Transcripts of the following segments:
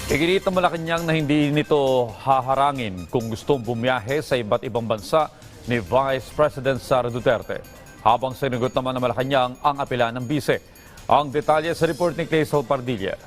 Iginit ng Malacanang na hindi nito haharangin kung gustong bumiyahe sa iba't ibang bansa ni Vice President Sara Duterte. Habang sinagot naman ng Malacanang ang apela ng bise. Ang detalye sa report ni Clazel Pardilla.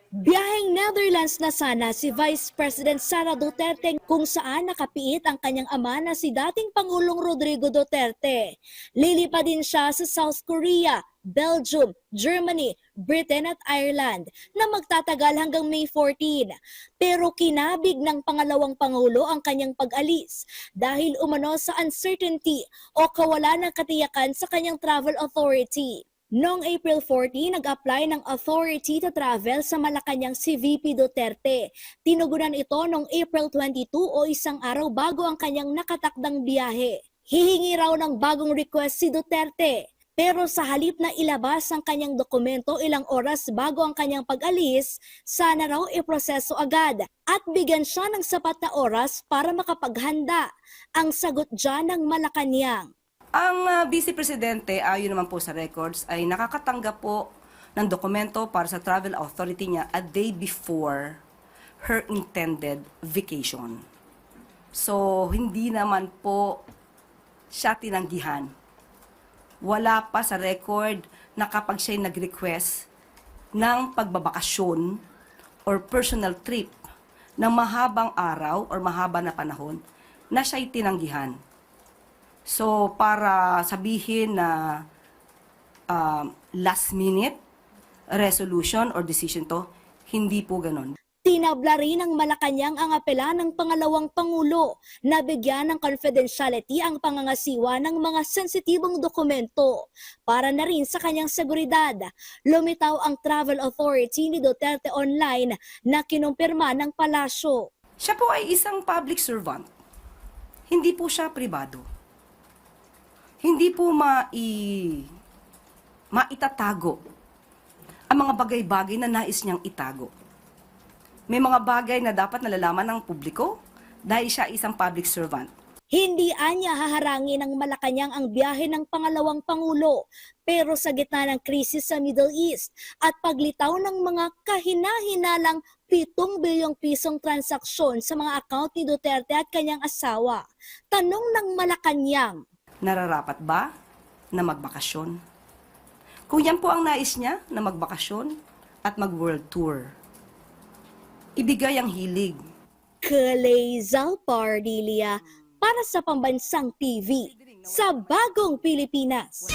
Biyaheng Netherlands na sana si Vice President Sara Duterte kung saan nakapiit ang kanyang ama na si dating Pangulong Rodrigo Duterte. Lilipad din siya sa South Korea, Belgium, Germany, Britain at Ireland na magtatagal hanggang May 14. Pero kinabig ng pangalawang Pangulo ang kanyang pag-alis dahil umano sa uncertainty o kawalan ng katiyakan sa kanyang travel authority. Noong April 14, nag-apply ng authority to travel sa Malacanang si VP Duterte. Tinugunan ito noong April 22 o isang araw bago ang kanyang nakatakdang biyahe. Hihingi raw ng bagong request si Duterte. Pero sa halip na ilabas ang kanyang dokumento ilang oras bago ang kanyang pag-alis, sana raw iproseso agad at bigyan siya ng sapat na oras para makapaghanda. Ang sagot dyan ng Malacanang. Ang Vice Presidente, ayon naman po sa records, ay nakakatanggap po ng dokumento para sa travel authority niya a day before her intended vacation. So, hindi naman po siya tinanggihan. Wala pa sa record na kapag siya'y nag-request ng pagbabakasyon or personal trip ng mahabang araw or mahaba na panahon na siya'y tinanggihan. So, para sabihin na last minute resolution or decision to, hindi po ganon. Tinabla rin ng Malacanang ang apela ng pangalawang Pangulo na bigyan ng confidentiality ang pangangasiwa ng mga sensitibong dokumento para na rin sa kanyang seguridad. Lumitaw ang travel authority ni Duterte online na kinumpirma ng palasyo. Siya po ay isang public servant. Hindi po siya pribado. Hindi po maitatago ang mga bagay-bagay na nais niyang itago. May mga bagay na dapat nalalaman ng publiko dahil siya isang public servant. Hindi anya haharangin ng Malacanang ang biyahe ng pangalawang Pangulo, pero sa gitna ng krisis sa Middle East at paglitaw ng mga kahina-hinalang 7 bilyong pisong transaksyon sa mga account ni Duterte at kanyang asawa. Tanong ng Malacanang, Nararapat ba na magbakasyon? Kung yan po ang nais niya na magbakasyon at mag-world tour, ibigay ang hilig. Clazel Pardilla para sa Pambansang TV sa Bagong Pilipinas.